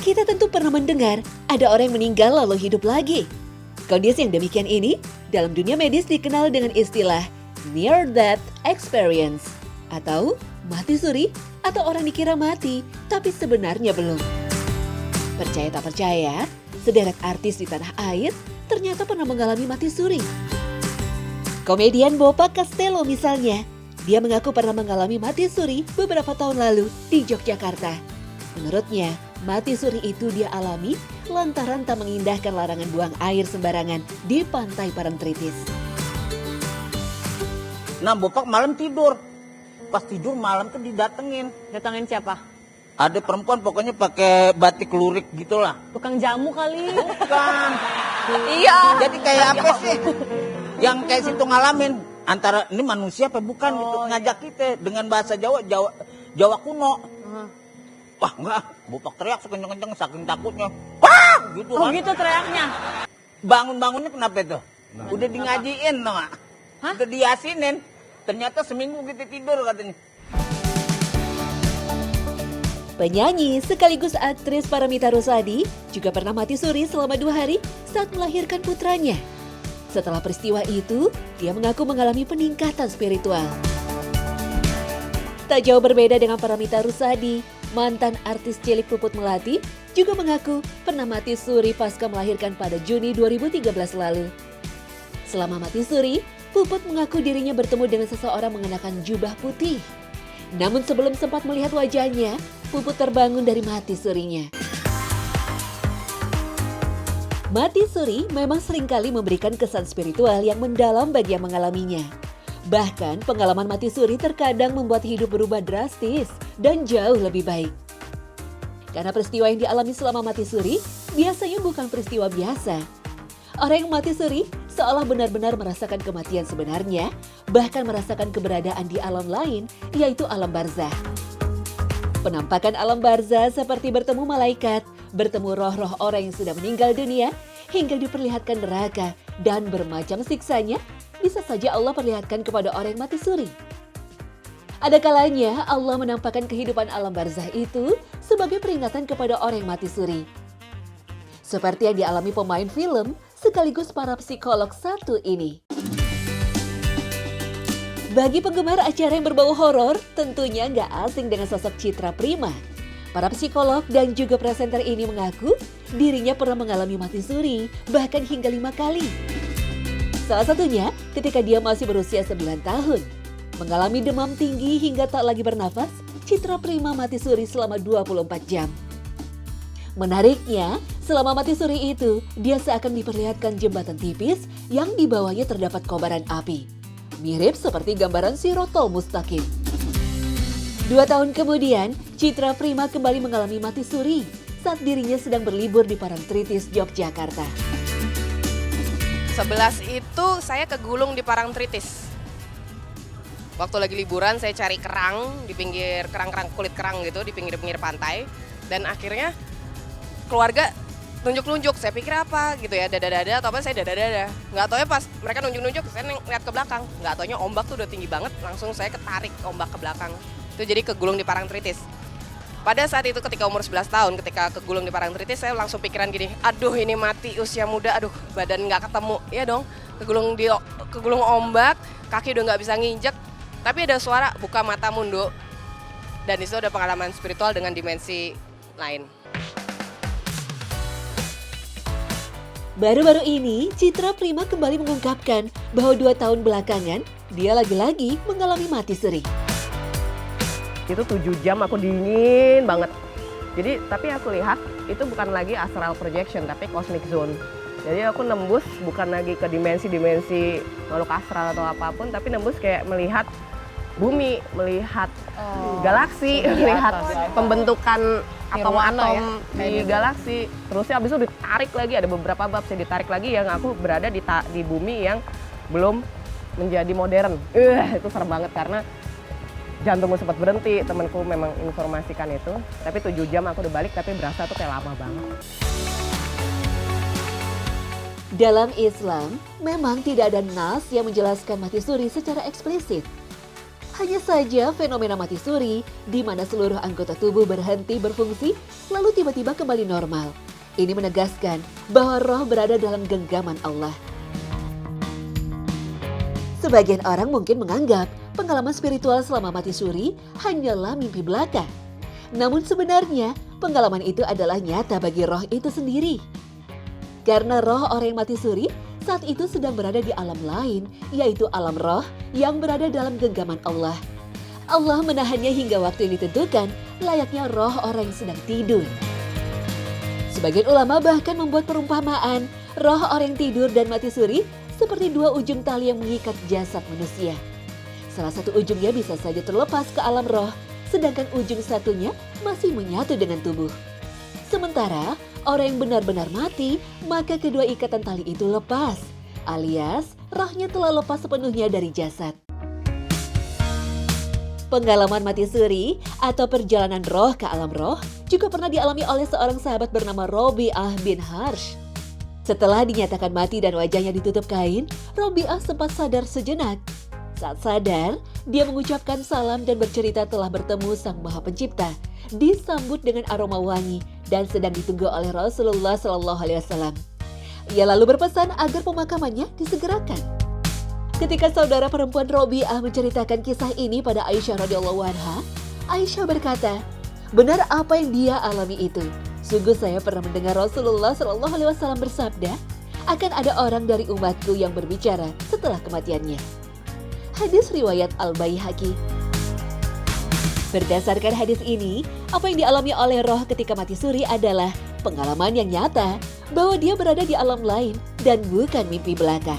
Kita tentu pernah mendengar ada orang yang meninggal lalu hidup lagi. Kondisi yang demikian ini dalam dunia medis dikenal dengan istilah near death experience atau mati suri atau orang dikira mati tapi sebenarnya belum. Percaya tak percaya, sederet artis di tanah air ternyata pernah mengalami mati suri. Komedian Bopa Castello misalnya, dia mengaku pernah mengalami mati suri beberapa tahun lalu di Yogyakarta. Menurutnya, mati suri itu dia alami lantaran tak mengindahkan larangan buang air sembarangan di pantai Parangtritis. Nah, Bopak malam tidur. Pas tidur malam tuh didatengin. Datangin siapa? Ada perempuan pokoknya pakai batik lurik gitulah. Tukang jamu kali. Bukan. Iya. Jadi kayak apa sih? Yang kayak situ ngalamin antara ini manusia apa bukan gitu ngajak kita dengan bahasa Jawa kuno. Wah enggak, Bopak teriak sekenceng-kenceng saking takutnya. Wah, gitu Oh kan. gitu teriaknya. Bangun-bangunnya kenapa itu? Udah di ngajiin tau gak? Udah diyasinin. Ternyata seminggu kita tidur katanya. Penyanyi sekaligus aktris Paramitha Rusady juga pernah mati suri selama 2 hari saat melahirkan putranya. Setelah peristiwa itu, dia mengaku mengalami peningkatan spiritual. Tak jauh berbeda dengan Paramitha Rusady, mantan artis cilik Puput Melati juga mengaku pernah mati suri pasca melahirkan pada Juni 2013 lalu. Selama mati suri, Puput mengaku dirinya bertemu dengan seseorang mengenakan jubah putih. Namun sebelum sempat melihat wajahnya, Puput terbangun dari mati surinya. Mati suri memang seringkali memberikan kesan spiritual yang mendalam bagi yang mengalaminya. Bahkan pengalaman mati suri terkadang membuat hidup berubah drastis dan jauh lebih baik. Karena peristiwa yang dialami selama mati suri biasanya bukan peristiwa biasa. Orang yang mati suri seolah benar-benar merasakan kematian sebenarnya, bahkan merasakan keberadaan di alam lain, yaitu alam barzah. Penampakan alam barzah seperti bertemu malaikat, bertemu roh-roh orang yang sudah meninggal dunia, hingga diperlihatkan neraka dan bermacam siksanya, bisa saja Allah perlihatkan kepada orang yang mati suri. Ada kalanya Allah menampakkan kehidupan alam barzah itu sebagai peringatan kepada orang yang mati suri. Seperti yang dialami pemain film sekaligus para psikolog satu ini. Bagi penggemar acara yang berbau horor, tentunya nggak asing dengan sosok Citra Prima. Para psikolog dan juga presenter ini mengaku dirinya pernah mengalami mati suri, bahkan hingga 5 kali. Salah satunya ketika dia masih berusia 9 tahun. Mengalami demam tinggi hingga tak lagi bernafas, Citra Prima mati suri selama 24 jam. Menariknya, selama mati suri itu, dia seakan diperlihatkan jembatan tipis yang di bawahnya terdapat kobaran api. Mirip seperti gambaran Sirotol Mustaqim. 2 tahun kemudian, Citra Prima kembali mengalami mati suri saat dirinya sedang berlibur di Parangtritis, Yogyakarta. 11 itu saya kegulung di Parangtritis. Waktu lagi liburan saya cari kerang di pinggir kerang-kerang kulit kerang gitu di pinggir-pinggir pantai dan akhirnya keluarga nunjuk-nunjuk, saya pikir apa gitu ya, dada-dada atau apa, saya dada-dada. Nggak taunya pas mereka nunjuk-nunjuk, saya ngeliat ke belakang. Nggak taunya ombak tuh udah tinggi banget, langsung saya ketarik ombak ke belakang. Itu jadi kegulung di Parangtritis. Pada saat itu ketika umur 11 tahun, ketika kegulung di Parangtritis, saya langsung pikiran gini, aduh ini mati usia muda, aduh badan nggak ketemu. Iya dong, kegulung ombak, kaki udah nggak bisa nginjek. Tapi ada suara, buka mata Mundo. Dan itu ada pengalaman spiritual dengan dimensi lain. Baru-baru ini, Citra Prima kembali mengungkapkan bahwa 2 tahun belakangan, dia lagi-lagi mengalami mati suri. Itu 7 jam aku dingin banget. Jadi, tapi aku lihat itu bukan lagi astral projection, tapi cosmic zone. Jadi aku nembus bukan lagi ke dimensi-dimensi makhluk astral atau apapun, tapi nembus kayak melihat bumi, melihat galaksi, melihat pembentukan atom-atom di galaksi. Terusnya abis itu ditarik lagi, ada beberapa bab saya ditarik lagi yang aku berada di bumi yang belum menjadi modern. Itu serem banget karena jantungku sempat berhenti, temanku memang informasikan itu. Tapi 7 jam aku udah balik, tapi berasa tuh kayak lama banget. Dalam Islam, memang tidak ada nas yang menjelaskan mati suri secara eksplisit. Hanya saja fenomena mati suri, di mana seluruh anggota tubuh berhenti berfungsi, lalu tiba-tiba kembali normal. Ini menegaskan bahwa roh berada dalam genggaman Allah. Sebagian orang mungkin menganggap pengalaman spiritual selama mati suri hanyalah mimpi belaka. Namun sebenarnya pengalaman itu adalah nyata bagi roh itu sendiri. Karena roh orang yang mati suri saat itu sedang berada di alam lain, yaitu alam roh yang berada dalam genggaman Allah. Allah menahannya hingga waktu yang ditentukan, layaknya roh orang yang sedang tidur. Sebagian ulama bahkan membuat perumpamaan, roh orang yang tidur dan mati suri seperti dua ujung tali yang mengikat jasad manusia. Salah satu ujungnya bisa saja terlepas ke alam roh, sedangkan ujung satunya masih menyatu dengan tubuh. Sementara orang yang benar-benar mati, maka kedua ikatan tali itu lepas, alias rohnya telah lepas sepenuhnya dari jasad. Pengalaman mati suri atau perjalanan roh ke alam roh juga pernah dialami oleh seorang sahabat bernama Robi'ah bin Harsh. Setelah dinyatakan mati dan wajahnya ditutup kain, Robi'ah sempat sadar sejenak. Saat sadar, dia mengucapkan salam dan bercerita telah bertemu Sang Maha Pencipta, disambut dengan aroma wangi dan sedang ditunggu oleh Rasulullah SAW. Ia lalu berpesan agar pemakamannya disegerakan. Ketika saudara perempuan Robi'ah menceritakan kisah ini pada Aisyah radhiyallahu anha, Aisyah berkata, "Benar apa yang dia alami itu. Sungguh saya pernah mendengar Rasulullah SAW bersabda, akan ada orang dari umatku yang berbicara setelah kematiannya." Hadis riwayat Al-Baihaqi. Berdasarkan hadis ini, apa yang dialami oleh roh ketika mati suri adalah pengalaman yang nyata bahwa dia berada di alam lain dan bukan mimpi belaka.